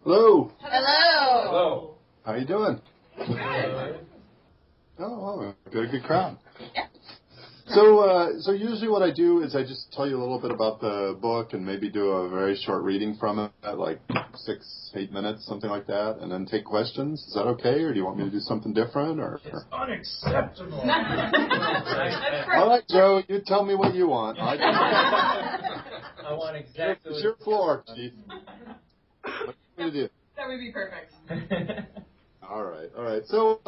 Hello. Hello. Hello. How you doing? Hello. Oh, good crowd. Yeah. So usually what I do is I just tell you a little bit about the book and maybe do a very short reading from it, like 6-8 minutes, something like that, and then take questions. Is that okay, or do you want me to do something different? Or It's unacceptable. all right, Joe, you tell me what you want. I want exactly. It's your floor, Chief. What do you do? That would be perfect. All right. So,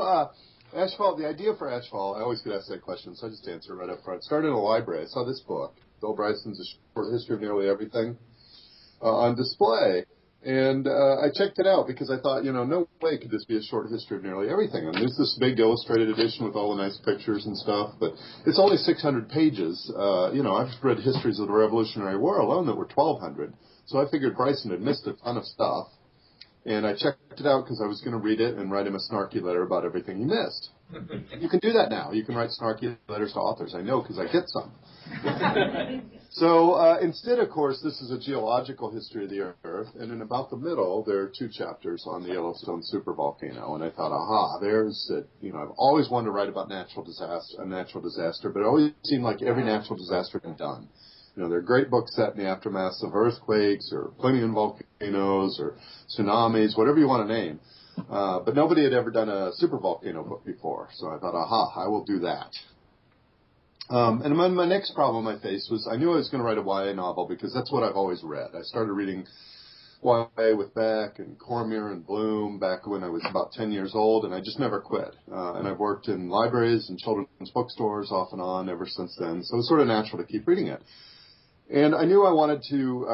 Ashfall, the idea for Ashfall, I always get asked that question, so I just answer it right up front. Started in a library. I saw this book, Bill Bryson's A Short History of Nearly Everything, on display. And I checked it out because I thought, no way could this be a short history of nearly everything. And there's this big illustrated edition with all the nice pictures and stuff, but it's only 600 pages. I've read histories of the Revolutionary War alone that were 1,200. So I figured Bryson had missed a ton of stuff. And I checked it out because I was going to read it and write him a snarky letter about everything he missed. You can do that now. You can write snarky letters to authors. I know because I get some. So instead, of course, this is a geological history of the Earth. And in about the middle, there are 2 chapters on the Yellowstone supervolcano. And I thought, aha, there's it. I've always wanted to write about a natural disaster, but it always seemed like every natural disaster had been done. There are great books set in the aftermath of earthquakes or Plinian volcanoes or tsunamis, whatever you want to name. But nobody had ever done a supervolcano book before. So I thought, aha, I will do that. And my next problem I faced was I knew I was going to write a YA novel because that's what I've always read. I started reading YA with Beck and Cormier and Bloom back when I was about 10 years old, and I just never quit. And I've worked in libraries and children's bookstores off and on ever since then. So it was sort of natural to keep reading it. And I knew I wanted to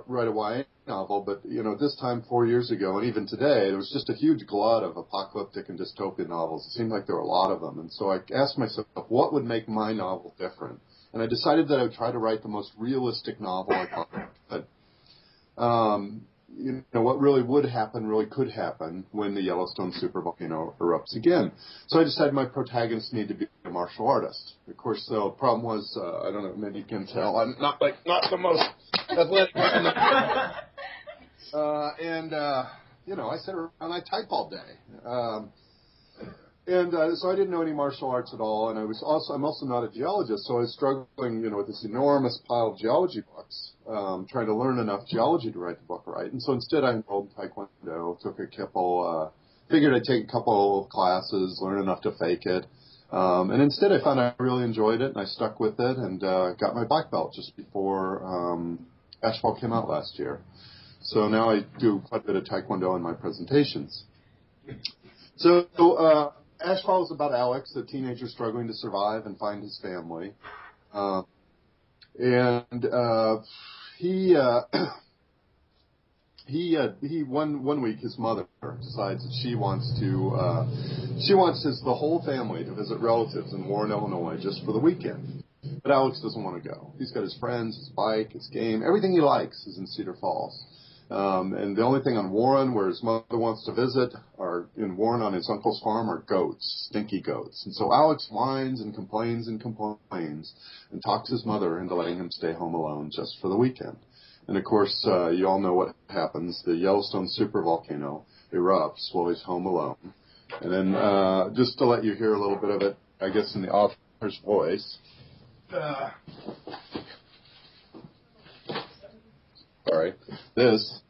write a YA novel, but, this time 4 years ago, and even today, there was just a huge glut of apocalyptic and dystopian novels. It seemed like there were a lot of them. And so I asked myself, what would make my novel different? And I decided that I would try to write the most realistic novel I could. What really would happen really could happen when the Yellowstone supervolcano erupts again. So I decided my protagonist needed to be a martial artist. Of course, the problem was, I don't know, maybe you can tell, I'm not the most athletic guy in the world. I sit around, I type all day. So I didn't know any martial arts at all, and I'm also not a geologist, so I was struggling, with this enormous pile of geology books, trying to learn enough geology to write the book right. And so instead I enrolled in Taekwondo, figured I'd take a couple of classes, learn enough to fake it. And instead I found I really enjoyed it, and I stuck with it, and got my black belt just before Ashfall came out last year. So now I do quite a bit of Taekwondo in my presentations. So, Ashfall is about Alex, a teenager struggling to survive and find his family. One week his mother decides that she wants the whole family to visit relatives in Warren, Illinois, just for the weekend. But Alex doesn't want to go. He's got his friends, his bike, his game, everything he likes is in Cedar Falls. And the only thing on Warren where his mother wants to visit in Warren on his uncle's farm are goats, stinky goats. And so Alex whines and complains and talks his mother into letting him stay home alone just for the weekend. And of course, you all know what happens. The Yellowstone supervolcano erupts while he's home alone. And then, just to let you hear a little bit of it, I guess in the author's voice. Sorry. This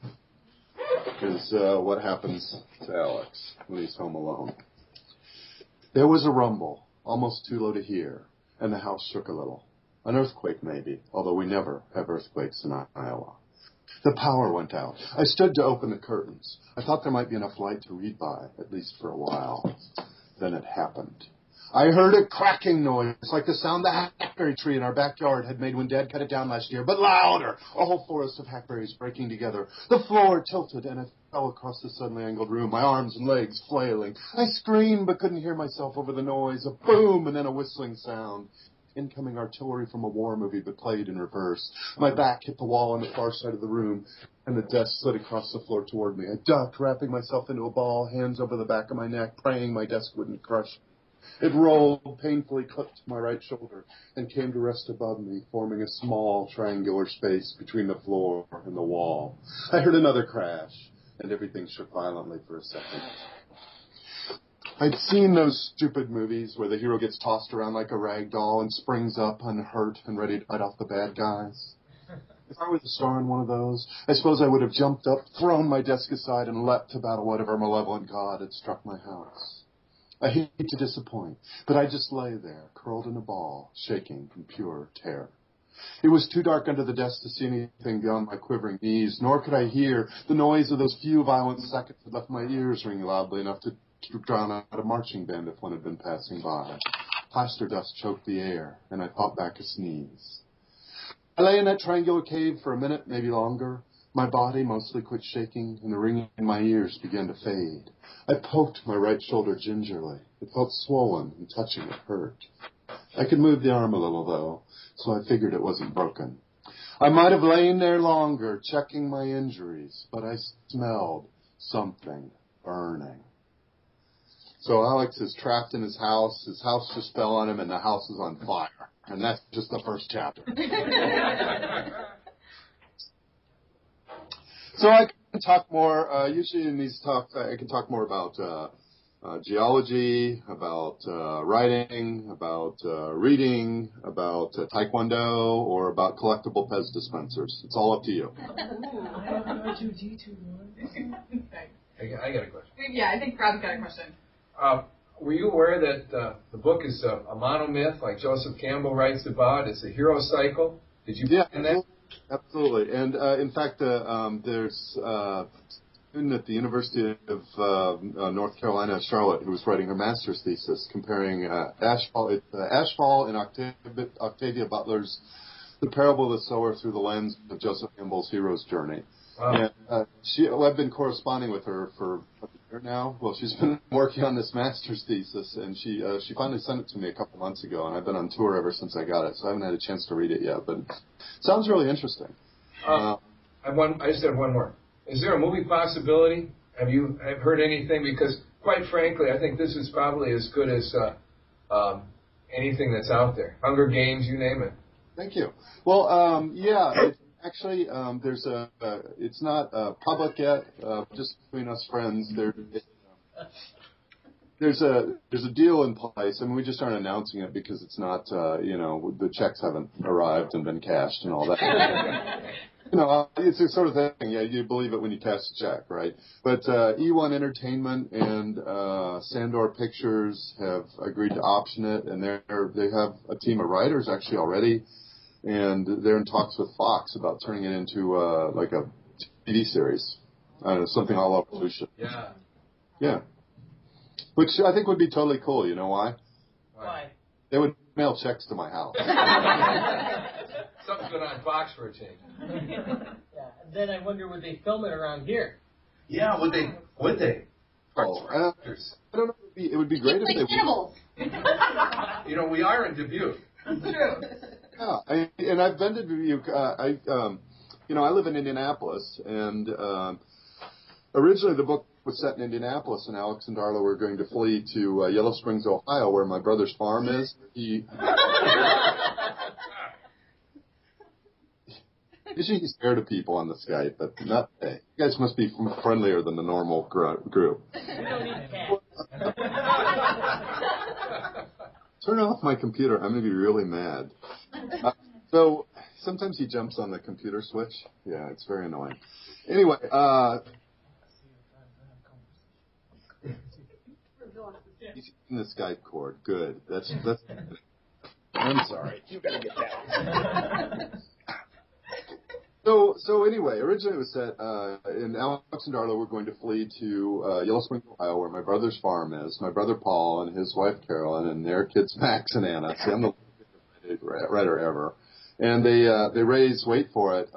is what happens to Alex when he's home alone. There was a rumble, almost too low to hear, and the house shook a little. An earthquake, maybe, although we never have earthquakes in Iowa. The power went out. I stood to open the curtains. I thought there might be enough light to read by, at least for a while. Then it happened. I heard a cracking noise, like the sound the hackberry tree in our backyard had made when Dad cut it down last year, but louder. A whole forest of hackberries breaking together. The floor tilted, and I fell across the suddenly angled room, my arms and legs flailing. I screamed, but couldn't hear myself over the noise. A boom, and then a whistling sound. Incoming artillery from a war movie, but played in reverse. My back hit the wall on the far side of the room, and the desk slid across the floor toward me. I ducked, wrapping myself into a ball, hands over the back of my neck, praying my desk wouldn't crush. It rolled, painfully clipped my right shoulder, and came to rest above me, forming a small triangular space between the floor and the wall. I heard another crash. and everything shook violently for a second. I'd seen those stupid movies where the hero gets tossed around like a rag doll and springs up unhurt and ready to fight off the bad guys. If I were the star in one of those, I suppose I would have jumped up, thrown my desk aside, and leapt to battle whatever malevolent god had struck my house. I hate to disappoint, but I just lay there, curled in a ball, shaking in pure terror. It was too dark under the desk to see anything beyond my quivering knees, nor could I hear the noise of those few violent seconds that left my ears ringing loudly enough to drown out a marching band if one had been passing by. Plaster dust choked the air, and I fought back a sneeze. I lay in that triangular cave for a minute, maybe longer. My body mostly quit shaking, and the ringing in my ears began to fade. I poked my right shoulder gingerly. It felt swollen, and touching it hurt. I could move the arm a little, though, so I figured it wasn't broken. I might have lain there longer, checking my injuries, but I smelled something burning. So Alex is trapped in his house just fell on him, and the house is on fire. And that's just the first chapter. So I can talk more, usually in these talks, I can talk more about geology, about writing, about reading, about taekwondo, or about collectible Pez dispensers. It's all up to you. I got a question. Yeah, I think Brad's got a question. Were you aware that the book is a monomyth, like Joseph Campbell writes about? It's a hero cycle. Did you find that? Absolutely. And in fact, there's a student at the University of North Carolina, Charlotte, who was writing her master's thesis comparing Ashfall and Octavia Butler's The Parable of the Sower through the lens of Joseph Campbell's hero's journey. Wow. And I've been corresponding with her for a year now. Well, she's been working on this master's thesis, and she finally sent it to me a couple months ago, and I've been on tour ever since I got it, so I haven't had a chance to read it yet, but it sounds really interesting. I just have one more. Is there a movie possibility? Have you heard anything? Because, quite frankly, I think this is probably as good as anything that's out there. Hunger Games, you name it. Thank you. Well, yeah. Actually, it's not public yet. Just between us friends, there's a deal in place. I mean, we just aren't announcing it because it's not, the checks haven't arrived and been cashed and all that. It's a sort of thing. Yeah, you believe it when you cash the check, right? But E1 Entertainment and Sandor Pictures have agreed to option it, and they have a team of writers actually already. And they're in talks with Fox about turning it into like a TV series, something all over Lucia. Yeah. Yeah. Which I think would be totally cool. You know why? Why? They would mail checks to my house. Something's going on Fox for a change. Yeah. And then I wonder, would they film it around here? Yeah, would they? Oh, I don't know. It would be great if they Cannibals. We are in Dubuque. That's true. Yeah, and I've been to Dubuque. I live in Indianapolis, and originally the book was set in Indianapolis, and Alex and Darla were going to flee to Yellow Springs, Ohio, where my brother's farm is. Usually he's fair to people on the Skype, but not today. You guys must be friendlier than the normal group. We don't need cats. Turn off my computer. I'm going to be really mad. So sometimes he jumps on the computer switch. Yeah, it's very annoying. Anyway, he's in the Skype cord. Good. That's. I'm sorry. You got to get that. So anyway, originally it was set, and Alex and Darla were going to flee to Yellow Springs, Ohio, where my brother's farm is. My brother Paul and his wife Carolyn and their kids Max and Anna. See, I'm the writer ever. And they raise, wait for it,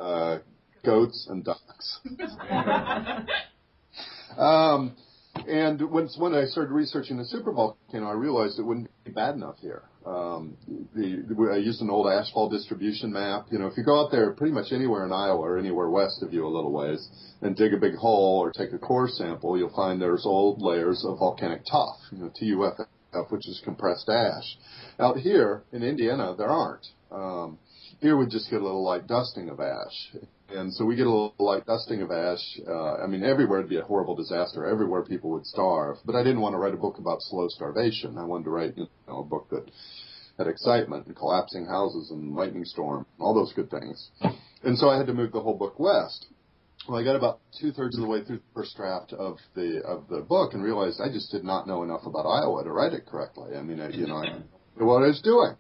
goats and ducks. And when I started researching the supervolcano, I realized it wouldn't be bad enough here. I used an old Ashfall distribution map. If you go out there pretty much anywhere in Iowa or anywhere west of you a little ways and dig a big hole or take a core sample, you'll find there's old layers of volcanic tuff, TUFF, which is compressed ash. Out here in Indiana, there aren't. here we'd just get a little light dusting of ash. And so we get a little light dusting of ash. I mean, everywhere it'd be a horrible disaster. Everywhere people would starve. But I didn't want to write a book about slow starvation. I wanted to write, a book that had excitement and collapsing houses and lightning storm, all those good things. And so I had to move the whole book west. Well, I got about 2/3 of the way through the first draft of the book and realized I just did not know enough about Iowa to write it correctly. I mean, I knew what I was doing.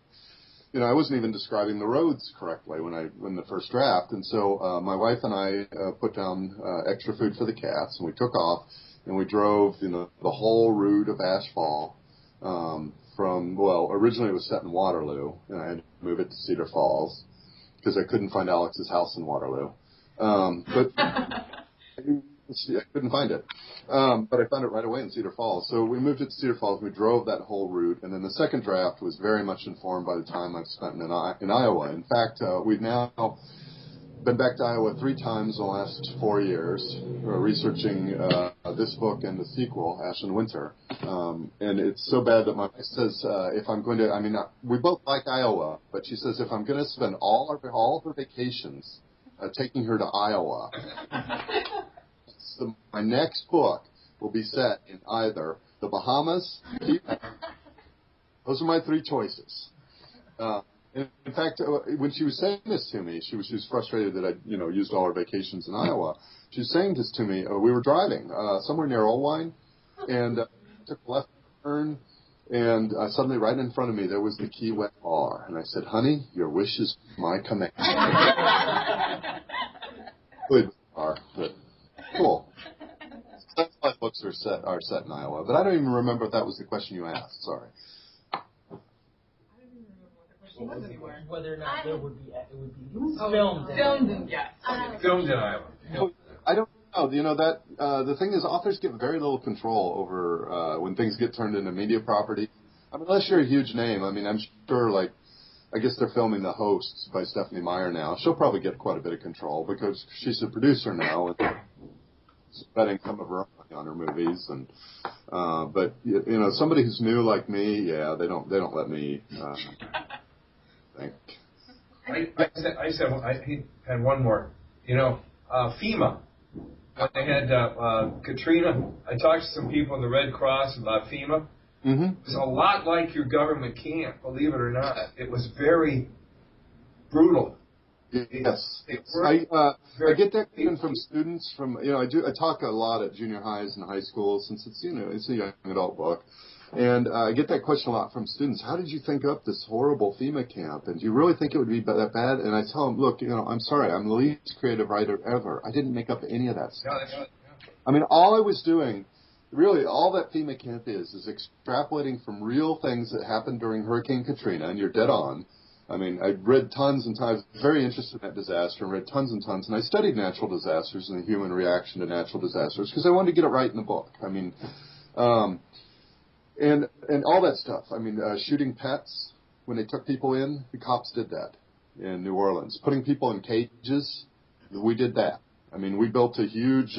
I wasn't even describing the roads correctly when the first draft. And so my wife and I put down extra food for the cats, and we took off, and we drove the whole route of Ashfall originally it was set in Waterloo, and I had to move it to Cedar Falls because I couldn't find Alex's house in Waterloo. But I couldn't find it. But I found it right away in Cedar Falls. So we moved it to Cedar Falls. We drove that whole route. And then the second draft was very much informed by the time I've spent in Iowa. In fact, we've now been back to Iowa 3 times in the last 4 years, researching this book and the sequel, Ash and Winter. And it's so bad that my wife says if I'm going to, we both like Iowa, but she says if I'm going to spend all of her vacations taking her to Iowa, my next book will be set in either the Bahamas. Those are my 3 choices. In fact, when she was saying this to me, she was frustrated that I, used all our vacations in Iowa. She was saying this to me. We were driving somewhere near Oldwine, and took a left turn, and suddenly, right in front of me, there was the Key West Bar, and I said, "Honey, your wish is my command." Good bar, but cool. That's why books are set in Iowa, but I don't even remember if that was the question you asked. Sorry. Whether or not it would be filmed in yes. Filmed in Iowa. I don't know. That the thing is, authors get very little control over when things get turned into media property. Unless you're a huge name. I'm sure, I guess they're filming The Hosts by Stephanie Meyer now. She'll probably get quite a bit of control because she's a producer now and spending some of her own money on her movies. And but somebody who's new like me, they don't let me. I had one more. FEMA. When they had Katrina, I talked to some people in the Red Cross about FEMA. Mm-hmm. It was a lot like your government camp, believe it or not. It was very brutal. Yes. I get that even from students I talk a lot at junior highs and high schools since it's a young adult book. And I get that question a lot from students. How did you think up this horrible FEMA camp? And do you really think it would be that bad? And I tell them, look, I'm sorry, I'm the least creative writer ever. I didn't make up any of that stuff. All I was doing, really, all that FEMA camp is extrapolating from real things that happened during Hurricane Katrina, and you're dead on. I read tons and tons. I was very interested in that disaster and read tons and tons. And I studied natural disasters and the human reaction to natural disasters because I wanted to get it right in the book. And all that stuff. Shooting pets when they took people in, the cops did that in New Orleans. Putting people in cages, we did that. We built a huge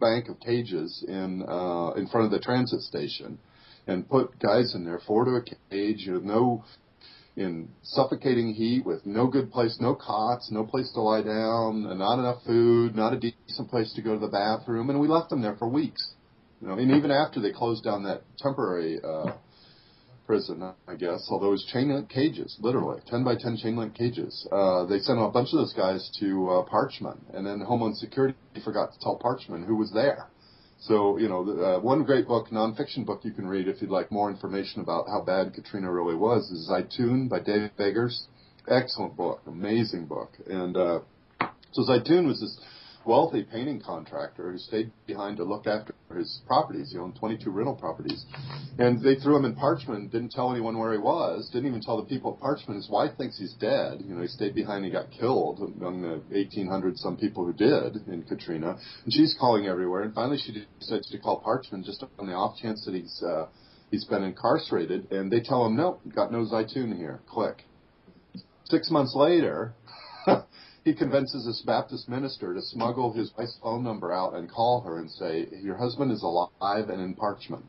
bank of cages in front of the transit station, and put guys in there, 4 to a cage, in suffocating heat with no good place, no cots, no place to lie down, and not enough food, not a decent place to go to the bathroom, and we left them there for weeks. And even after they closed down that temporary prison, I guess, although it was chain link cages, literally 10 by 10 chain link cages, they sent a bunch of those guys to Parchman, and then Homeland Security forgot to tell Parchman who was there. So one great book, nonfiction book you can read if you'd like more information about how bad Katrina really was is Zaytoon by Dave Eggers. Excellent book, amazing book. And so Zaytoon was this wealthy painting contractor who stayed behind to look after his properties. He owned 22 rental properties. And they threw him in Parchman, didn't tell anyone where he was, didn't even tell the people at Parchman. His wife thinks he's dead. He stayed behind and got killed among the 1,800 some people who did in Katrina. And she's calling everywhere. And finally she decides to call Parchman just on the off chance that he's been incarcerated. And they tell him, no, got no Zaytoon here. Click. 6 months later, he convinces this Baptist minister to smuggle his wife's phone number out and call her and say, your husband is alive and in Parchman.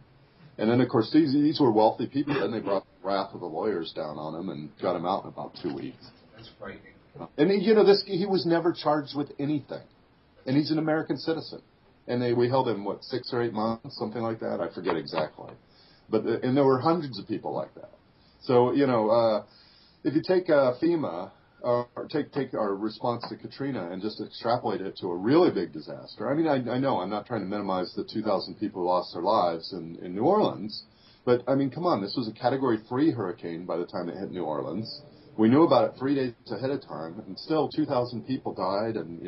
And then, of course, these were wealthy people. Then they brought the wrath of the lawyers down on him and got him out in about 2 weeks. That's frightening. And he was never charged with anything, and he's an American citizen. And we held him 6 or 8 months, something like that. I forget exactly, and there were hundreds of people like that. So if you take FEMA or take our response to Katrina and just extrapolate it to a really big disaster. I mean, I know I'm not trying to minimize the 2,000 people who lost their lives in New Orleans, but I mean, come on, this was a Category 3 hurricane by the time it hit New Orleans. We knew about it 3 days ahead of time, and still 2,000 people died, and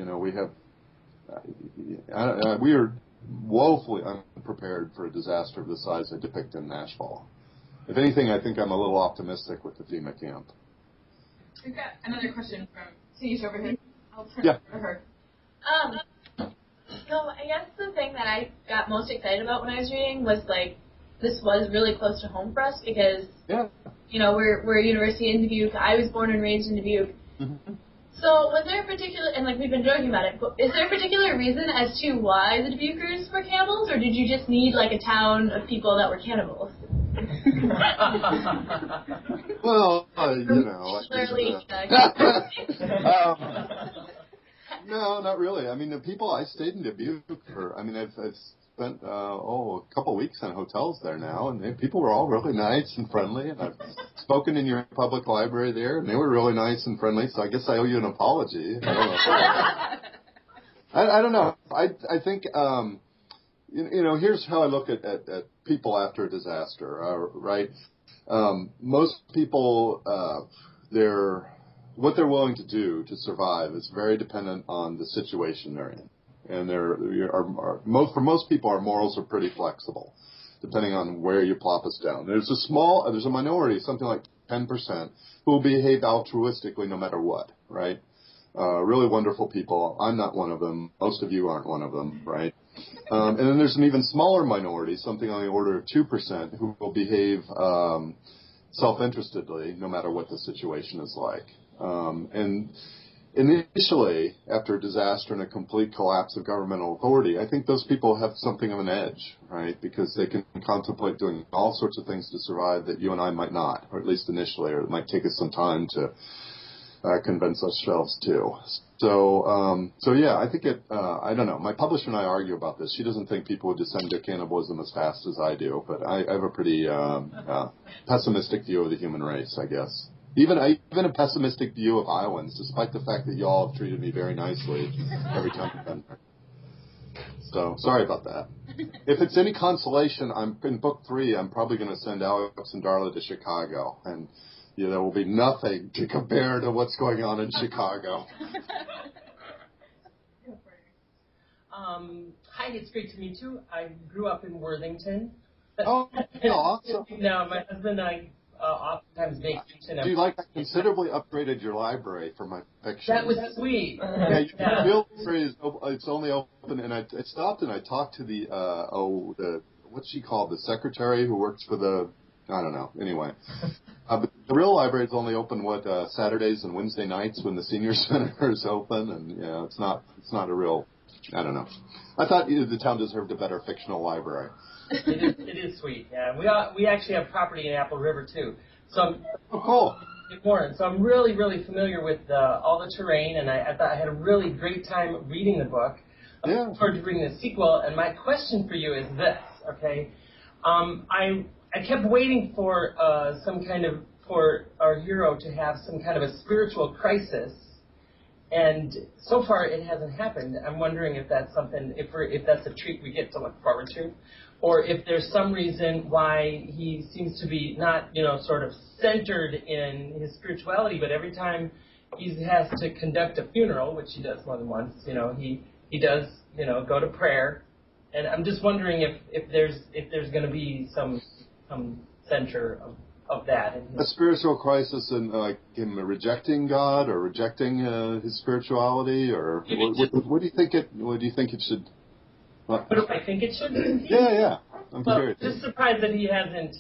we are woefully unprepared for a disaster of the size I depict in Ashfall. If anything, I think I'm a little optimistic with the FEMA camp. We've got another question from Denise over here. I'll turn it over to her. So I guess the thing that I got most excited about when I was reading was this was really close to home for us because we're a university in Dubuque. I was born and raised in Dubuque. Mm-hmm. So was there a particular, and we've been joking about it, but is there a particular reason as to why the Dubuquers were cannibals, or did you just need a town of people that were cannibals? Well, no, not really. I mean, the people I stayed in Dubuque for, I've spent a couple of weeks in hotels there now, and people were all really nice and friendly. And I've spoken in your public library there, and they were really nice and friendly. So I guess I owe you an apology. I don't know. I think here's how I look at people after a disaster. Right. Most people, what they're willing to do to survive is very dependent on the situation they're in. And for most people, our morals are pretty flexible, depending on where you plop us down. There's a minority, something like 10%, who will behave altruistically no matter what, right? Really wonderful people. I'm not one of them. Most of you aren't one of them, right? And then there's an even smaller minority, something on the order of 2%, who will behave self-interestedly no matter what the situation is like. And initially, after a disaster and a complete collapse of governmental authority, I think those people have something of an edge, right? Because they can contemplate doing all sorts of things to survive that you and I might not, or at least initially, or it might take us some time to convince ourselves to. So yeah, I think I don't know. My publisher and I argue about this. She doesn't think people would descend to cannibalism as fast as I do, but I have a pretty pessimistic view of the human race, I guess. Even a pessimistic view of Iowans, despite the fact that y'all have treated me very nicely every time I've been there. So, sorry about that. If it's any consolation, I'm in book 3, I'm probably going to send Alex and Darla to Chicago, and there will be nothing to compare to what's going on in Chicago. Hi, it's great to meet you. I grew up in Worthington. Oh, awesome. No, my husband and I oftentimes vacation. Do you like I considerably upgraded your library for my fiction? That was sweet. Yeah, your library it's only open, and I stopped and I talked to the what's she called, the secretary who works for the, I don't know. Anyway, but the real library is only open Saturdays and Wednesday nights when the senior center is open, and it's not a real. I don't know. I thought the town deserved a better fictional library. It is sweet. Yeah, we actually have property in Apple River too. So cool. So I'm really, really familiar with all the terrain, and I thought I had a really great time reading the book. I'm looking forward to reading the sequel. And my question for you is this, okay? I kept waiting for for our hero to have some kind of a spiritual crisis. And so far, it hasn't happened. I'm wondering if that's something, if that's a treat we get to look forward to, or if there's some reason why he seems to be not, sort of centered in his spirituality, but every time he has to conduct a funeral, which he does more than once, he does, go to prayer. And I'm just wondering if there's going to be some center of that. A spiritual crisis in him rejecting God or rejecting his spirituality, or what do you think it? What do you think it should? What do I think it should be? Yeah. I'm curious. Just surprised that he hasn't,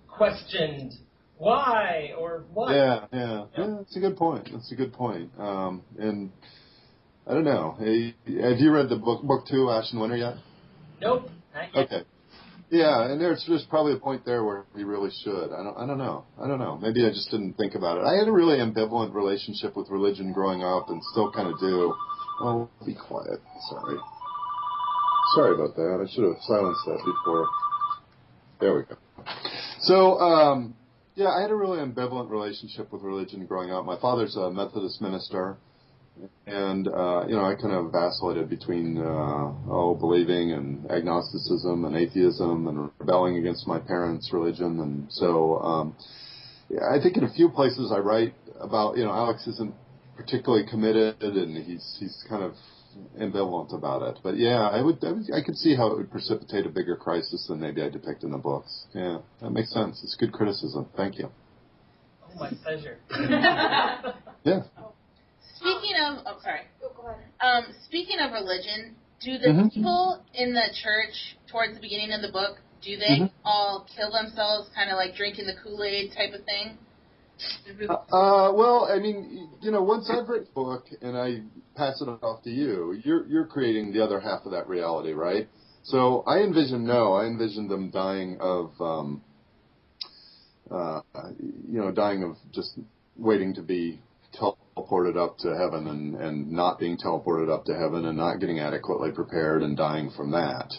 questioned why or what. Yeah. That's a good point. And I don't know. Have you read the book 2, Ash and Winter, yet? Nope. Okay. Yeah, and there's probably a point there where he really should. I don't know. Maybe I just didn't think about it. I had a really ambivalent relationship with religion growing up, and still kind of do. Oh, be quiet. Sorry about that. I should have silenced that before. There we go. So, yeah, I had a really ambivalent relationship with religion growing up. My father's a Methodist minister. And, I kind of vacillated between, believing and agnosticism and atheism and rebelling against my parents' religion. And so, I think in a few places I write about, Alex isn't particularly committed and he's kind of ambivalent about it. But yeah, I could see how it would precipitate a bigger crisis than maybe I depict in the books. Yeah, that makes sense. It's good criticism. Thank you. Oh, my pleasure. Yeah. Speaking of, go ahead. Speaking of religion, do the people in the church towards the beginning of the book, do they all kill themselves, kind of like drinking the Kool-Aid type of thing? Well, I mean, once I've written a book and I pass it off to you, you're creating the other half of that reality, right? So I envision them dying of, dying of just waiting to be teleported up to heaven and not being teleported up to heaven and not getting adequately prepared and dying from that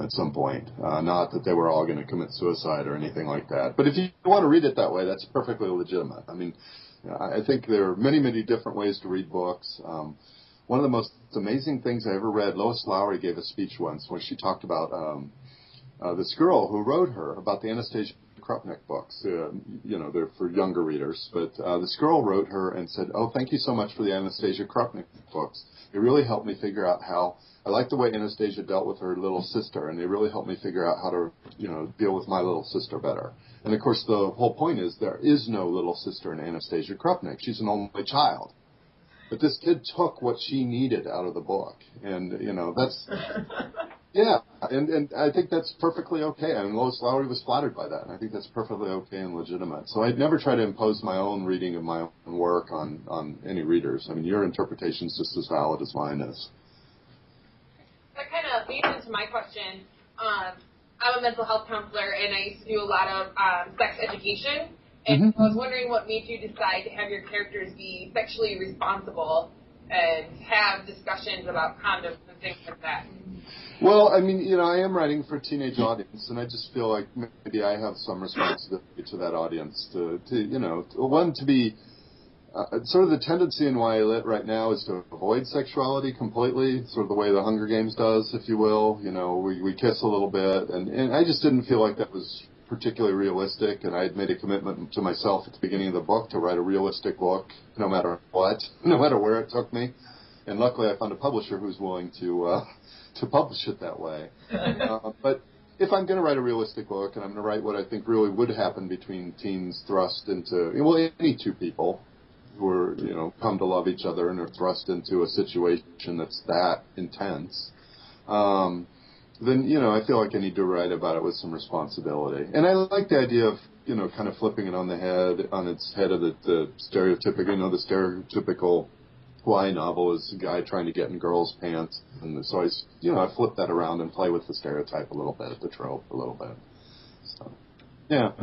at some point. Not that they were all going to commit suicide or anything like that. But if you want to read it that way, that's perfectly legitimate. I mean, I think there are many, many different ways to read books. One of the most amazing things I ever read, Lois Lowry gave a speech once where she talked about this girl who wrote her about the Anastasia Krupnik books. They're for younger readers. But this girl wrote her and said, "Oh, thank you so much for the Anastasia Krupnik books. It really helped me figure out how I like the way Anastasia dealt with her little sister, and they really helped me figure out how to, deal with my little sister better." And of course, the whole point is there is no little sister in Anastasia Krupnik. She's an only child. But this kid took what she needed out of the book, and that's. Yeah, and I think that's perfectly okay. I mean, Lois Lowry was flattered by that, and I think that's perfectly okay and legitimate. So I'd never try to impose my own reading of my own work on any readers. I mean, your interpretation's just as valid as mine is. That kind of leads into my question. I'm a mental health counselor, and I used to do a lot of sex education. And I was wondering what made you decide to have your characters be sexually responsible and have discussions about condoms and things like that. Well, I mean, I am writing for a teenage audience, and I just feel like maybe I have some responsibility to that audience to be sort of the tendency in YA Lit right now is to avoid sexuality completely, sort of the way the Hunger Games does, if you will. We kiss a little bit, and I just didn't feel like that was particularly realistic, and I had made a commitment to myself at the beginning of the book to write a realistic book, no matter what, no matter where it took me. And luckily I found a publisher who's willing to publish it that way. But if I'm going to write a realistic book, and I'm going to write what I think really would happen between teens thrust into, any two people who are, come to love each other and are thrust into a situation that's that intense, then, I feel like I need to write about it with some responsibility. And I like the idea of, kind of flipping it on its head of the stereotypical, the stereotypical YA novel is a guy trying to get in girls' pants. And so I flip that around and play with the stereotype a little bit, the trope a little bit. So, yeah.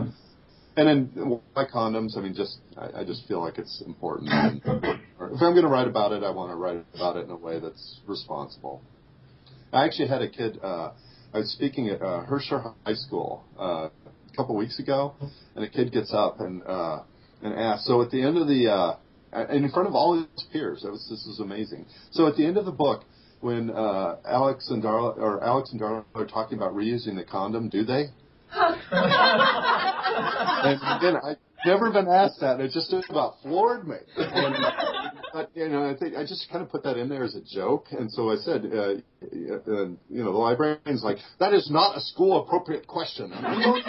And then why condoms? I mean, I just feel like it's important. And if I'm going to write about it, I want to write about it in a way that's responsible. I actually had a kid, I was speaking at Herscher High School a couple weeks ago, and a kid gets up and asks, so at the end of the, and in front of all his peers, this was amazing. So at the end of the book, when Alex and Darla are talking about reusing the condom, do they? And again, I've never been asked that, and it just about floored me. But, I think I just kind of put that in there as a joke. And so I said, the librarian's like, that is not a school-appropriate question. I mean,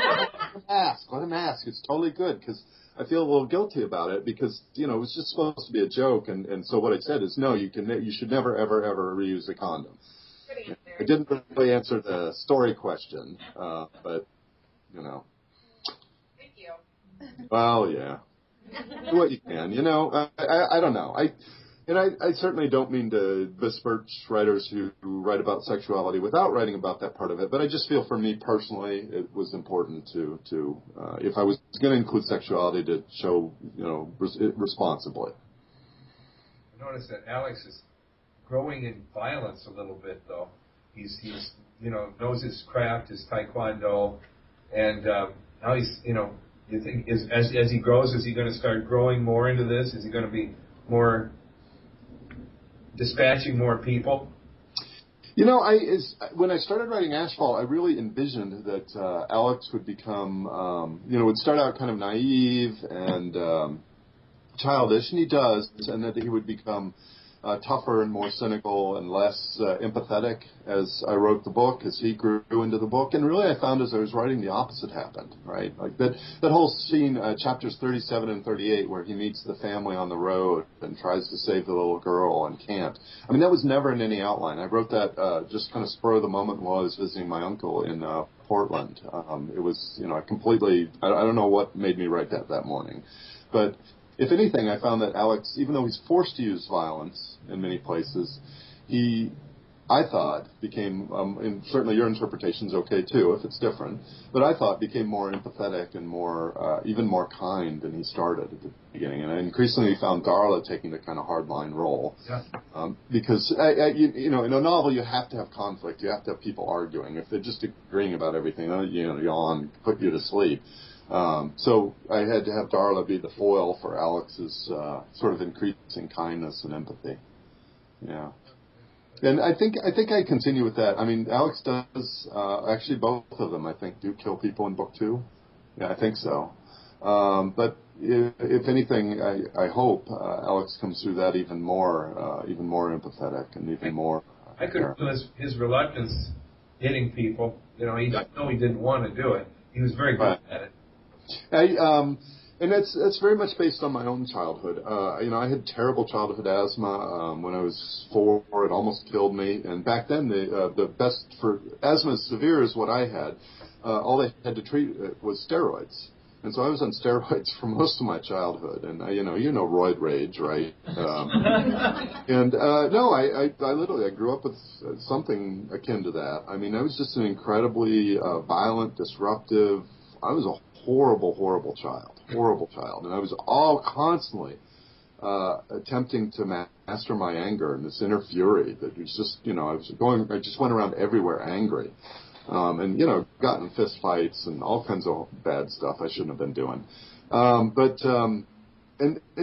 let him ask. It's totally good, because I feel a little guilty about it, because, it was just supposed to be a joke. And so what I said is, no, you should never, ever, ever reuse a condom. I didn't really answer the story question, but, Thank you. Well, yeah. Do what you can. I don't know. And I certainly don't mean to besmirch writers who write about sexuality without writing about that part of it, but I just feel for me personally it was important to if I was going to include sexuality, to show, responsibly. I noticed that Alex is growing in violence a little bit, though. He's knows his craft, his taekwondo, and now he's, you think as he grows, is he going to start growing more into this? Is he going to be more dispatching more people? When I started writing Ashfall, I really envisioned that Alex would become, would start out kind of naive and childish, and he does, and that he would become tougher and more cynical and less empathetic as I wrote the book, as he grew into the book. And really I found as I was writing, the opposite happened, right? Like that whole scene, chapters 37 and 38, where he meets the family on the road and tries to save the little girl and can't. I mean, that was never in any outline. I wrote that just kind of spur of the moment while I was visiting my uncle in Portland. It was, completely, I don't know what made me write that morning. But if anything, I found that Alex, even though he's forced to use violence in many places, I thought, became, and certainly your interpretation's okay too, if it's different, but I thought became more empathetic and more, even more kind than he started at the beginning. And I increasingly found Darla taking the kind of hardline role. Yeah. Because, in a novel you have to have conflict, you have to have people arguing. If they're just agreeing about everything, yawn, put you to sleep. So I had to have Darla be the foil for Alex's sort of increasing kindness and empathy. Yeah. And I think I continue with that. I mean, Alex does, actually both of them, I think, do kill people in book 2. Yeah, I think so. But if anything, I hope Alex comes through that even more empathetic and even more. I could feel his reluctance hitting people. I know he didn't want to do it. He was very good at it. And that's very much based on my own childhood. I had terrible childhood asthma. When I was 4, it almost killed me. And back then, the best for asthma as severe as what I had, all they had to treat was steroids. And so I was on steroids for most of my childhood. And roid rage, right? I literally grew up with something akin to that. I mean, I was just an incredibly violent, disruptive. I was a horrible child. And I was all constantly attempting to master my anger and this inner fury that was just, I just went around everywhere angry. And got in fist fights and all kinds of bad stuff I shouldn't have been doing.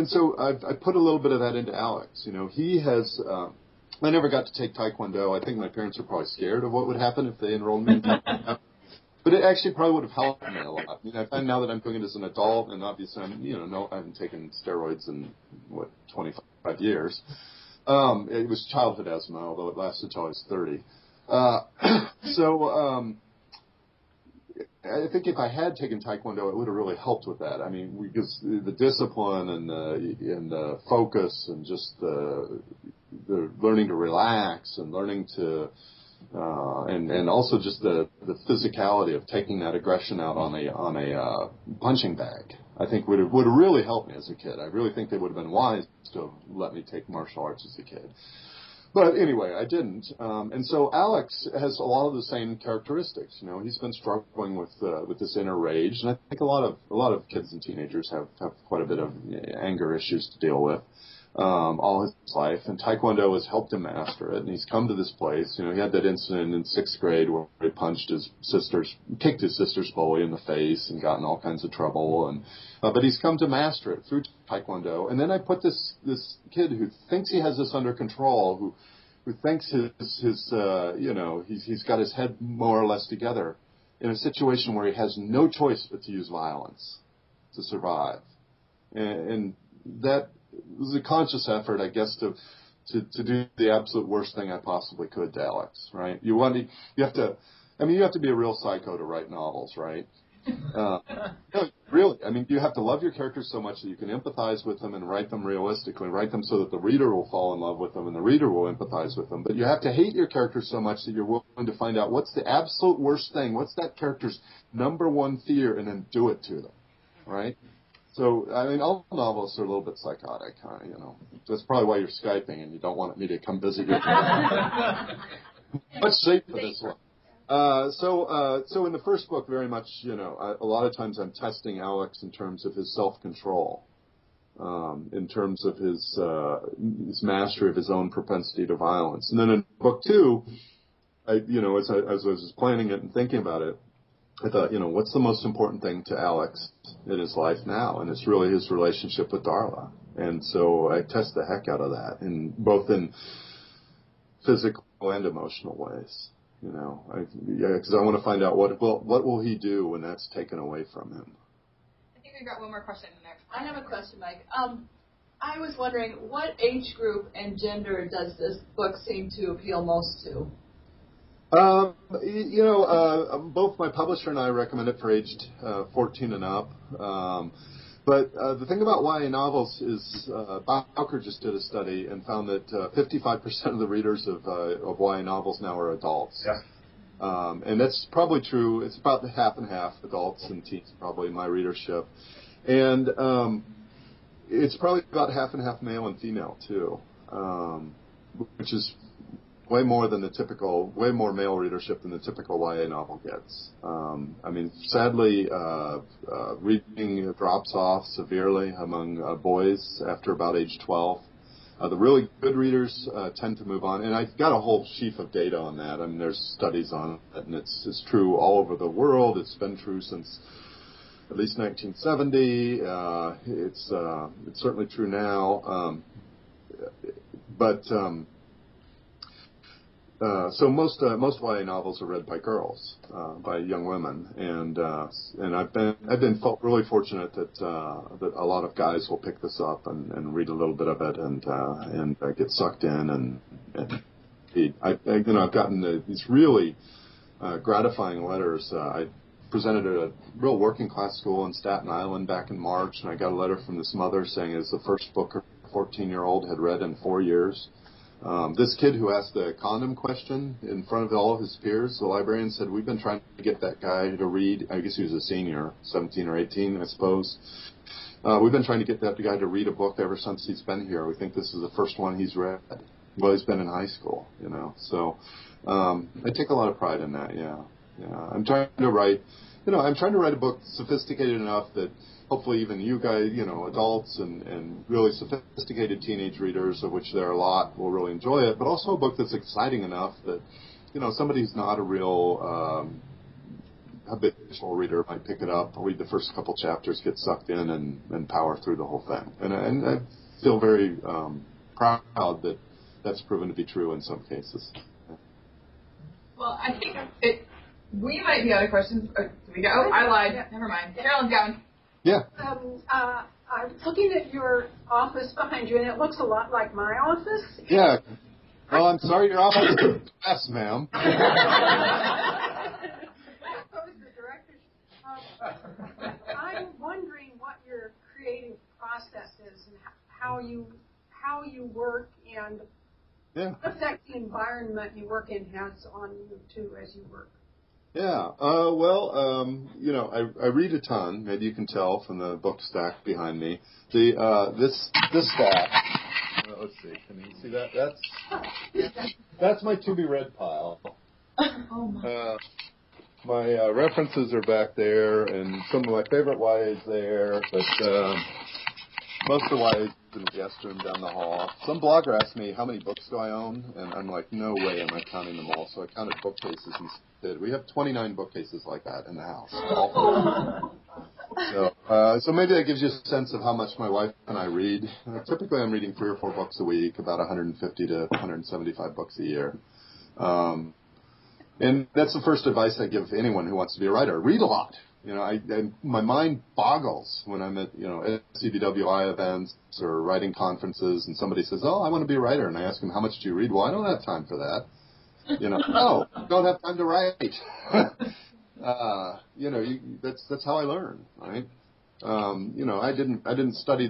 So I put a little bit of that into Alex. He has, I never got to take Taekwondo. I think my parents were probably scared of what would happen if they enrolled me in Taekwondo. But it actually probably would have helped me a lot. I mean, I find now that I'm doing it as an adult, and obviously I haven't taken steroids in, 25 years. It was childhood asthma, although it lasted until I was 30. I think if I had taken Taekwondo, it would have really helped with that. I mean, because the discipline and the focus and just the learning to relax and learning to and also just the physicality of taking that aggression out on a punching bag, I think would have really helped me as a kid. I really think they would have been wise to let me take martial arts as a kid. But anyway, I didn't. And so Alex has a lot of the same characteristics. He's been struggling with this inner rage, and I think a lot of kids and teenagers have quite a bit of anger issues to deal with. All his life, and Taekwondo has helped him master it. And he's come to this place. He had that incident in 6th grade where he kicked his sister's bully in the face, and got in all kinds of trouble. And but he's come to master it through Taekwondo. And then I put this kid who thinks he has this under control, who thinks he's got his head more or less together, in a situation where he has no choice but to use violence to survive, and that. It was a conscious effort, I guess, to do the absolute worst thing I possibly could to Alex, right? You have to be a real psycho to write novels, right? Really, I mean, you have to love your characters so much that you can empathize with them and write them realistically, write them so that the reader will fall in love with them and the reader will empathize with them. But you have to hate your characters so much that you're willing to find out what's the absolute worst thing, what's that character's number one fear, and then do it to them, right? So, I mean, all novelists are a little bit psychotic, you know. That's probably why you're Skyping and you don't want me to come visit you. Much safer this one. So in the first book, very much, you know, a lot of times I'm testing Alex in terms of his self-control, in terms of his mastery of his own propensity to violence. And then in book 2, you know, as I was planning it and thinking about it, I thought, you know, what's the most important thing to Alex in his life now? And it's really his relationship with Darla. And so I test the heck out of that, both in physical and emotional ways. You know, because I want to find out what will he do when that's taken away from him. I think we've got one more question in there. I have a question, Mike. I was wondering, what age group and gender does this book seem to appeal most to? You know, both my publisher and I recommend it for aged 14 and up. But the thing about YA novels is Bowker just did a study and found that 55% of the readers of YA novels now are adults. Yeah. And that's probably true. It's about half and half, adults and teens, probably my readership. And it's probably about half and half male and female, too, which is way more male readership than the typical YA novel gets. I mean, sadly, reading drops off severely among boys after about age 12. The really good readers tend to move on, and I've got a whole sheaf of data on that. I mean, there's studies on it, and it's true all over the world. It's been true since at least 1970. It's certainly true now, so most YA novels are read by girls, by young women, and I've been really fortunate that a lot of guys will pick this up and read a little bit of it and get sucked in I've gotten these really gratifying letters. I presented at a real working class school in Staten Island back in March, and I got a letter from this mother saying it's the first book her 14-year-old had read in 4 years. This kid who asked the condom question in front of all of his peers, the librarian said, we've been trying to get that guy to read, I guess he was a senior, 17 or 18, I suppose. We've been trying to get that guy to read a book ever since he's been here. We think this is the first one he's read. Well, he's been in high school, you know. So I take a lot of pride in that, yeah. I'm trying to write a book sophisticated enough that hopefully even you guys, you know, adults and really sophisticated teenage readers, of which there are a lot, will really enjoy it, but also a book that's exciting enough that, you know, somebody who's not a real habitual reader might pick it up, read the first couple chapters, get sucked in, and power through the whole thing. And I feel very proud that that's proven to be true in some cases. Well, I think we might be out of questions. Did we go? Oh, I lied. Never mind. Carolyn's going. Yeah. I'm looking at your office behind you, and it looks a lot like my office. Yeah. Well, I'm sorry your office is a mess, ma'am. I'm wondering what your creative process is and how you work and what effect the environment you work in has on you, too, as you work. Yeah. Well, you know, I read a ton. Maybe you can tell from the book stack behind me. This stack. Let's see. Can you see that? That's my to be read pile. Oh my. My references are back there, and some of my favorite YAs there, but most of the YAs in the guest room down the hall. Some blogger asked me how many books do I own, and I'm like, no way am I counting them all. So I counted bookcases instead. We have 29 bookcases like that in the house. So maybe that gives you a sense of how much my wife and I read. Typically I'm reading 3 or 4 books a week, about 150 to 175 books a year. And that's the first advice I give anyone who wants to be a writer. Read a lot. You know, my mind boggles when I'm at, you know, CBWI events or writing conferences, and somebody says, "Oh, I want to be a writer," and I ask them, "How much do you read?" "Well, I don't have time for that." You know, "No, I don't have time to write." You know, that's how I learn, right? You know, I didn't study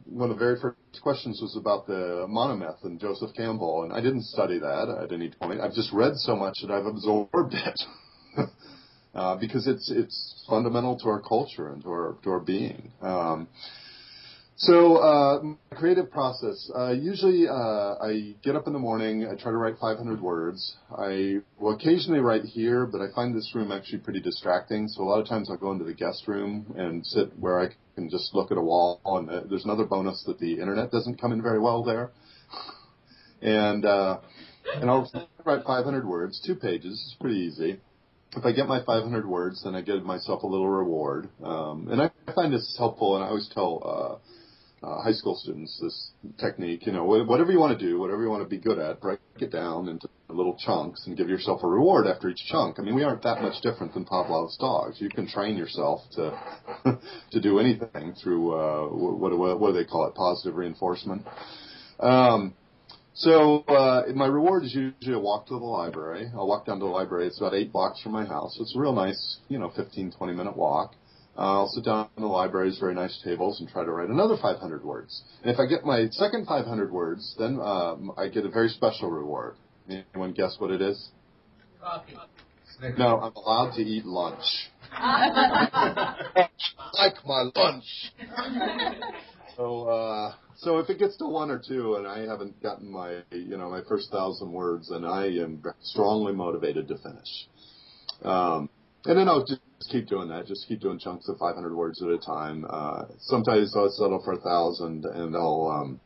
one of the very first questions was about the monomyth and Joseph Campbell, and I didn't study that at any point. I've just read so much that I've absorbed it. because it's fundamental to our culture and to our being. So creative process. Usually I get up in the morning, I try to write 500 words. I will occasionally write here, but I find this room actually pretty distracting. So a lot of times I'll go into the guest room and sit where I can just look at a wall. And there's another bonus that the internet doesn't come in very well there. And I'll write 500 words, 2 pages. It's pretty easy. If I get my 500 words, then I give myself a little reward. And I find this helpful, and I always tell high school students this technique, whatever you want to do, whatever you want to be good at, break it down into little chunks and give yourself a reward after each chunk. I mean, we aren't that much different than Pavlov's dogs. You can train yourself to to do anything through what do they call it? Positive reinforcement. So my reward is usually a walk to the library. I'll walk down to the library. It's about 8 blocks from my house. It's a real nice, 15, 20-minute walk. I'll sit down in the library's very nice tables and try to write another 500 words. And if I get my second 500 words, then I get a very special reward. Anyone guess what it is? Coffee. No, I'm allowed to eat lunch. Like my lunch. So if it gets to 1 or 2 and I haven't gotten my my first 1,000 words, then I am strongly motivated to finish. And then I'll just keep doing that. Just keep doing chunks of 500 words at a time. Sometimes I'll settle for 1,000, and I'll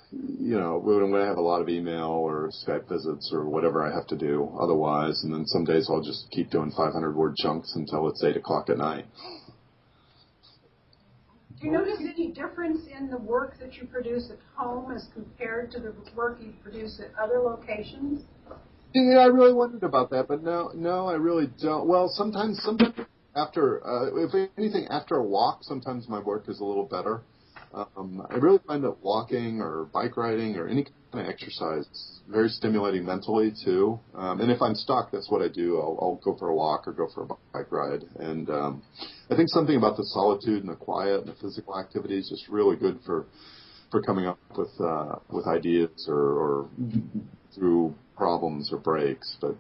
when I have a lot of email or Skype visits or whatever I have to do otherwise. And then some days I'll just keep doing 500 word chunks until it's 8 o'clock at night. Do you notice any difference in the work that you produce at home as compared to the work you produce at other locations? Yeah, I really wondered about that, but no, I really don't. Well, sometimes after, if anything, after a walk, sometimes my work is a little better. I really find that walking or bike riding or any kind of exercise is very stimulating mentally too. And if I'm stuck, that's what I do. I'll go for a walk or go for a bike ride. And I think something about the solitude and the quiet and the physical activity is just really good for coming up with ideas or through problems or breaks. But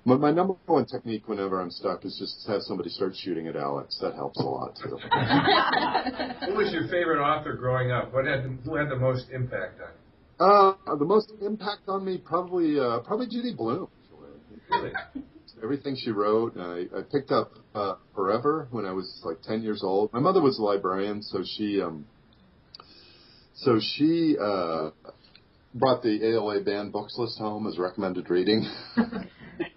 my number one technique whenever I'm stuck is just have somebody start shooting at Alex. That helps a lot too. Who was your favorite author growing up? Who had the most impact on you? The most impact on me probably Judy Blume. Really? Everything she wrote. I picked up Forever when I was like 10 years old. My mother was a librarian, so she brought the ALA banned books list home as recommended reading.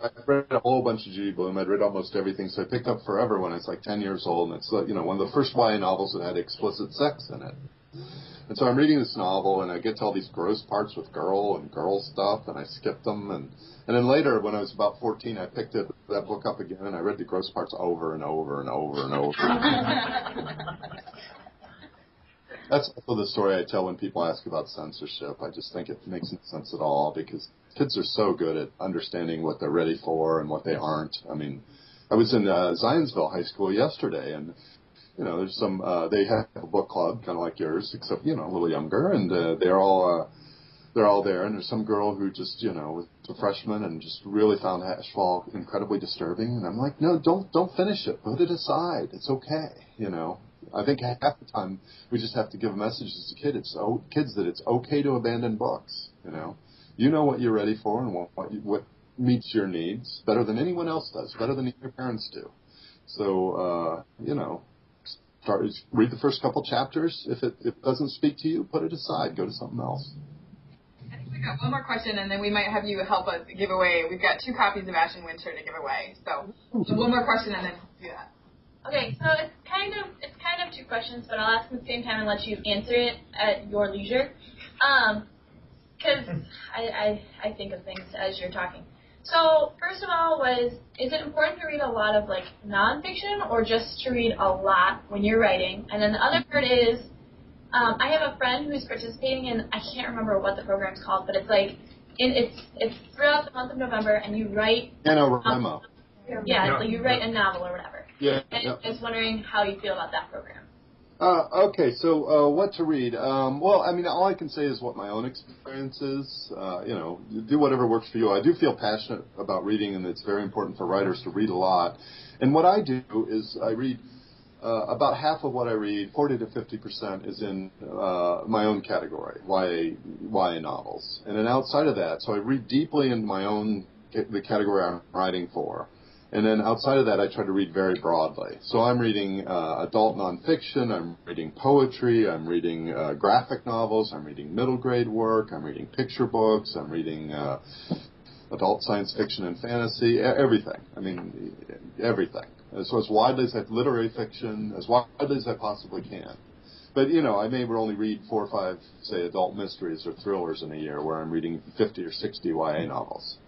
I read a whole bunch of Judy Blume. I'd read almost everything, so I picked up Forever when I was like 10 years old, and it's one of the first YA novels that had explicit sex in it. And so I'm reading this novel, and I get to all these gross parts with girl stuff, and I skipped them. And then later, when I was about 14, I picked that book up again, and I read the gross parts over and over and over and over. That's also the story I tell when people ask about censorship. I just think it makes no sense at all because kids are so good at understanding what they're ready for and what they aren't. I mean, I was in Zionsville High School yesterday, and there's some. They have a book club, kind of like yours, except a little younger, and they're all there. And there's some girl who just was a freshman and just really found Ashfall incredibly disturbing. And I'm like, no, don't finish it. Put it aside. It's okay. I think half the time we just have to give a message as a kid. Kids that it's okay to abandon books. You know what you're ready for and what meets your needs better than anyone else does, better than your parents do. So read the first couple chapters. If it doesn't speak to you, put it aside. Go to something else. I think we got one more question, and then we might have you help us give away. We've got 2 copies of Ash and Winter to give away. So one more question, and then do that. Okay, so it's kind of 2 questions, but I'll ask them at the same time and let you answer it at your leisure. Because I think of things as you're talking. So first of all, is it important to read a lot of nonfiction or just to read a lot when you're writing? And then the other part is, I have a friend who's participating in, I can't remember what the program's called, but it's it's throughout the month of November, and you write. NaNoWriMo. Yeah, you write a novel or whatever. Yeah. And I was wondering how you feel about that program. Okay, so what to read? Well, I mean, all I can say is what my own experience is. Do whatever works for you. I do feel passionate about reading, and it's very important for writers to read a lot. And what I do is I read about half of what I read, 40 to 50%, is in my own category, YA novels. And then outside of that, so I read deeply in my own, the category I'm writing for. And then outside of that, I try to read very broadly. So I'm reading adult nonfiction, I'm reading poetry, I'm reading graphic novels, I'm reading middle grade work, I'm reading picture books, I'm reading adult science fiction and fantasy, everything. I mean, everything. So as widely as literary fiction, as widely as I possibly can. But, I may only read 4 or 5, say, adult mysteries or thrillers in a year, where I'm reading 50 or 60 YA novels.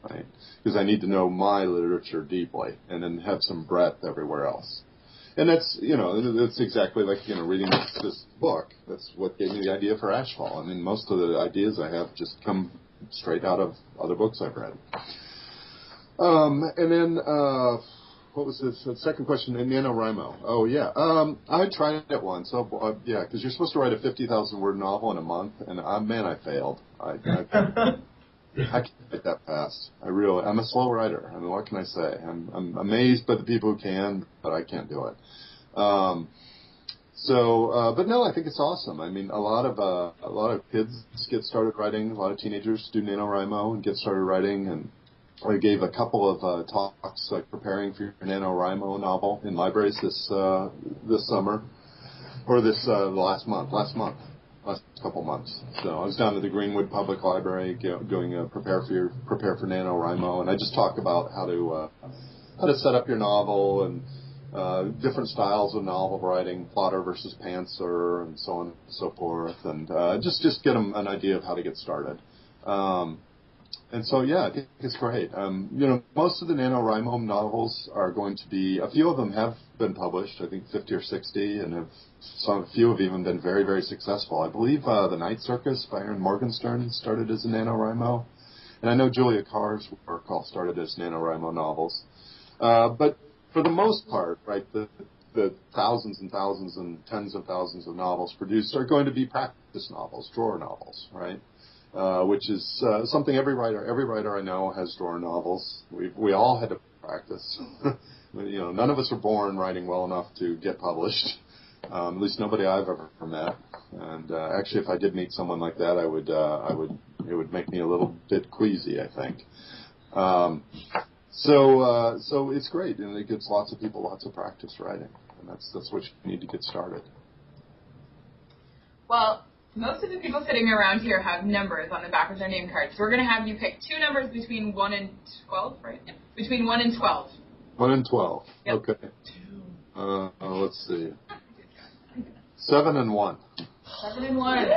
Right? Because I need to know my literature deeply and then have some breadth everywhere else. And that's, that's exactly like, reading this book. That's what gave me the idea for Ashfall. I mean, most of the ideas I have just come straight out of other books I've read. And then, what was this? The second question, NaNoWriMo. Oh, yeah. I tried it once. Yeah, because you're supposed to write a 50,000-word novel in a month, and I failed. I can't write that fast. I'm a slow writer. I mean, what can I say? I'm amazed by the people who can, but I can't do it. But no, I think it's awesome. I mean, a lot of kids get started writing. A lot of teenagers do NaNoWriMo and get started writing. And I gave a couple of talks, like preparing for your NaNoWriMo novel in libraries this summer, or last couple months. So I was down at the Greenwood Public Library doing a prepare for NaNoWriMo, and I just talked about how to set up your novel and different styles of novel writing, plotter versus pantser, and so on and so forth, and just get them an idea of how to get started. And so, yeah, I think it's great. Most of the NaNoWriMo novels are going to be, a few of them have been published, I think 50 or 60, and a few have even been very, very successful. I believe The Night Circus by Aaron Morgenstern started as a NaNoWriMo, and I know Julia Carr's work all started as NaNoWriMo novels. But for the most part, right, the thousands and thousands and tens of thousands of novels produced are going to be practice novels, drawer novels, right? Which is something every writer I know has drawer novels. We all had to practice. None of us are born writing well enough to get published. At least nobody I've ever met. And actually, if I did meet someone like that, it would make me a little bit queasy, I think. So it's great, and it gives lots of people lots of practice writing, and that's what you need to get started. Well, most of the people sitting around here have numbers on the back of their name cards. So we're going to have you pick 2 numbers between 1 and 12, right? Yeah. Between 1 and 12. 1 and 12. Yep. Okay. Let's see. 7 and 1. 7 and 1. Woo!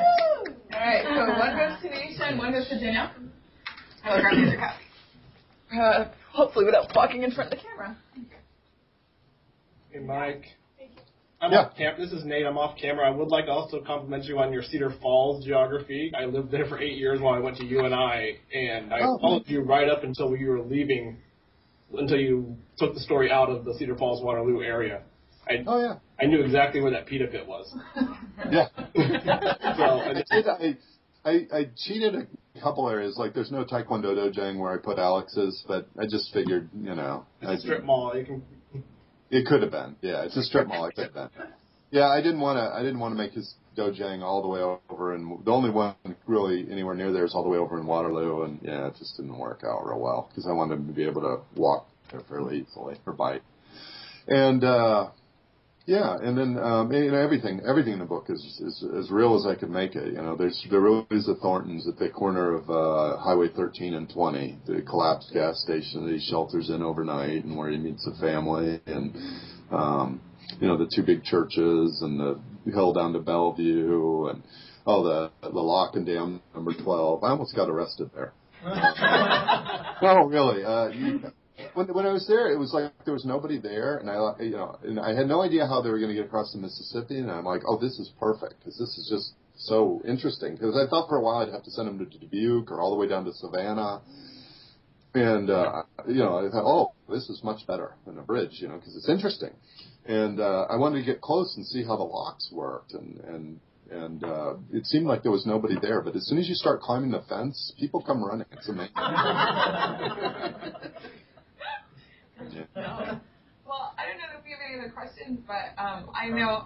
All right. So 1 goes to Nisha and 1 goes to Danielle. I'll grab your cup. Hopefully without walking in front of the camera. Hey, Mike. I'm off this is Nate. I'm off camera. I would like to also compliment you on your Cedar Falls geography. I lived there for 8 years while I went to UNI, and I followed you right up until you were leaving, until you took the story out of the Cedar Falls, Waterloo area. I knew exactly where that pita pit was. Yeah. I cheated a couple areas. Like, there's no Taekwondo dojang where I put Alex's, but I just figured, It's a strip mall. It could have been, yeah. It's a strip mall. It could have been. Yeah, I didn't want to make his dojang all the way over, and the only one really anywhere near there is all the way over in Waterloo, and yeah, it just didn't work out real well because I wanted him to be able to walk there fairly easily or bike. And and then everything in the book is as real as I could make it. There really is a Thornton's at the corner of Highway 13 and 20, the collapsed gas station that he shelters in overnight, and where he meets a family, and the 2 big churches, and the hill down to Bellevue, and the lock and dam number 12. I almost got arrested there. No, really. When I was there, it was like there was nobody there, and I had no idea how they were going to get across the Mississippi, and I'm like, oh, this is perfect, because this is just so interesting. Because I thought for a while I'd have to send them to Dubuque or all the way down to Savannah, and I thought, oh, this is much better than a bridge, because it's interesting. And I wanted to get close and see how the locks worked, and it seemed like there was nobody there. But as soon as you start climbing the fence, people come running. It's amazing. Yeah. Well, I don't know if you have any other questions, but I know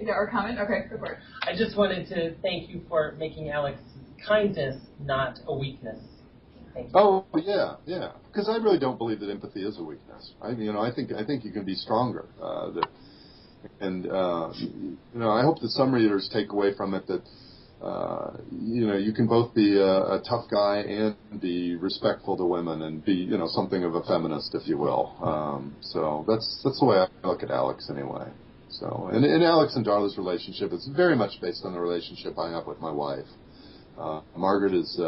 or comment. Okay, go for it. I just wanted to thank you for making Alex's kindness not a weakness. Thank you. Oh yeah. Because I really don't believe that empathy is a weakness. I think you can be stronger. I hope that some readers take away from it that you can both be a tough guy and be respectful to women and be something of a feminist, if you will. So that's the way I look at Alex anyway. So and Alex and Darla's relationship is very much based on the relationship I have with my wife. Margaret is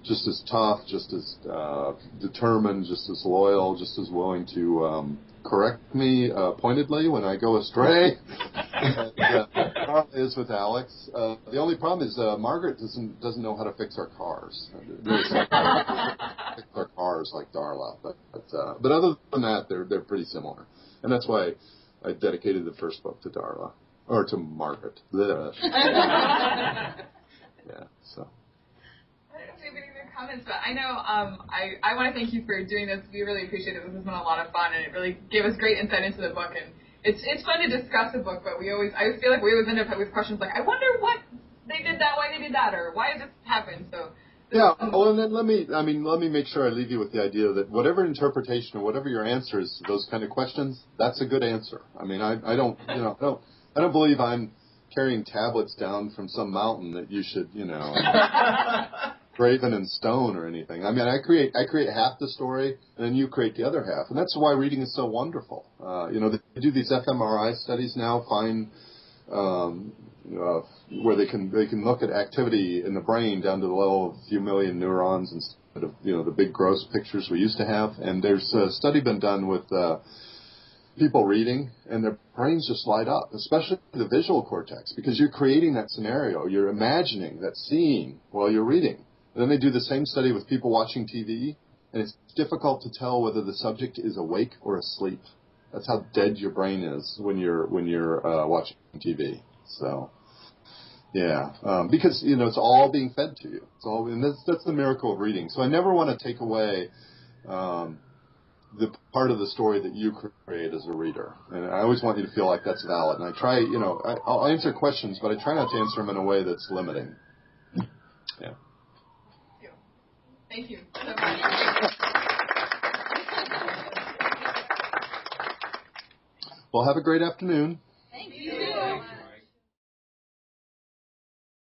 just as tough, just as determined, just as loyal, just as willing to correct me pointedly when I go astray. And Darla is with Alex. The only problem is Margaret doesn't know how to fix our cars. Fix our cars like Darla, but other than that, they're pretty similar, and that's why I dedicated the first book to Darla or to Margaret. Yeah, so. I don't know if you have any other comments, but I know I want to thank you for doing this. We really appreciate it. This has been a lot of fun, and it really gave us great insight into the book. And it's fun to discuss the book, but I feel like we always end up with questions like, I wonder what they did that, why they did that, or why did this happen. So. Yeah. Well, and then let me make sure I leave you with the idea that whatever interpretation or whatever your answer is to those kind of questions, that's a good answer. I mean, I don't believe I'm carrying tablets down from some mountain that you should, graven in stone or anything. I mean, I create half the story, and then you create the other half, and that's why reading is so wonderful. They do these fMRI studies now, where they can look at activity in the brain down to the level of a few million neurons instead of the big gross pictures we used to have. And there's a study been done with people reading, and their brains just light up, especially the visual cortex, because you're creating that scenario, you're imagining that seeing while you're reading. And then they do the same study with people watching TV, and it's difficult to tell whether the subject is awake or asleep. That's how dead your brain is when you're watching TV. So, yeah, because it's all being fed to you. It's all, and that's the miracle of reading. So I never want to take away the part of the story that you create as a reader, and I always want you to feel like that's valid. And I try, I'll answer questions, but I try not to answer them in a way that's limiting. Yeah. Thank you so much. Well, have a great afternoon.